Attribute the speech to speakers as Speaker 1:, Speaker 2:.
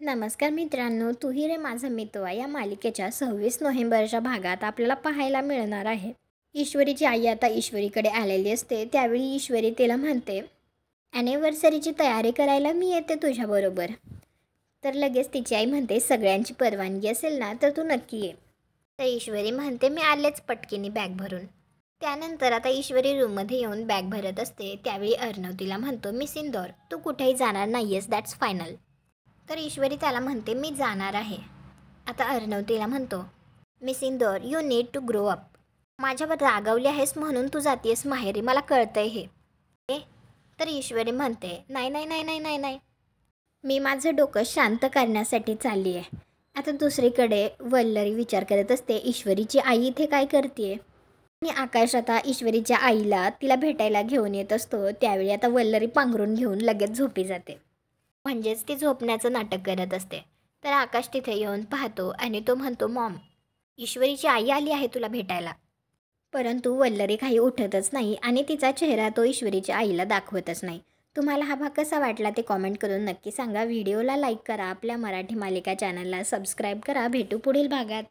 Speaker 1: नमस्कार मित्रांनो, तू ही रे माझा मितवा या मालिकेच्या 26 नोव्हेंबरच्या भागात आपल्याला पाहायला मिळणार आहे. ईश्वरीची आई आता ईश्वरीकडे आलेली असते. त्यावेळी ईश्वरी तिला म्हणते, ॲनिव्हर्सरीची तयारी करायला मी येते तुझ्याबरोबर. तर लगेच तिची आई म्हणते, सगळ्यांची परवानगी असेल ना तर तू नक्की ये. तर ईश्वरी म्हणते, मी आलेच पटकीने बॅग भरून. त्यानंतर आता ईश्वरी रूममध्ये येऊन बॅग भरत असते. त्यावेळी अर्णव तिला म्हणतो, मिस इंदौर तू कुठेही जाणार नाही आहेस, दॅट्स फायनल. तर ईश्वरी त्याला म्हणते, मी जाणार आहे. आता अर्णव तिला म्हणतो, Miss Indore you need to grow up. माझ्यावर रागावली आहेस म्हणून तू जातीयस माहेरी, मला कळतंय हे. तर ईश्वरी म्हणते, नाही नाही नाही नाही नाही नाही, मी माझं डोकं शांत करण्यासाठी चालली आहे. आता दुसरीकडे वल्लरी विचार करत असते, ईश्वरीची आई इथे काय करते. आणि आकाश आता ईश्वरीच्या आईला तिला भेटायला घेऊन येत असतो. त्यावेळी आता वल्लरी पांघरून घेऊन लगेच झोपी जाते. म्हणजेच ती झोपण्याचं नाटक करत असते. तर आकाश तिथे येऊन पाहतो आणि तो म्हणतो, मॉम ईश्वरीची आई आली आहे तुला भेटायला. परंतु वल्लरी काही उठतच नाही आणि तिचा चेहरा तो ईश्वरीच्या आईला दाखवतच नाही. तुम्हाला हा भाग कसा वाटला ते कॉमेंट करून नक्की सांगा. व्हिडिओला लाईक करा, आपल्या मराठी मालिका चॅनलला सबस्क्राईब करा. भेटू पुढील भागात.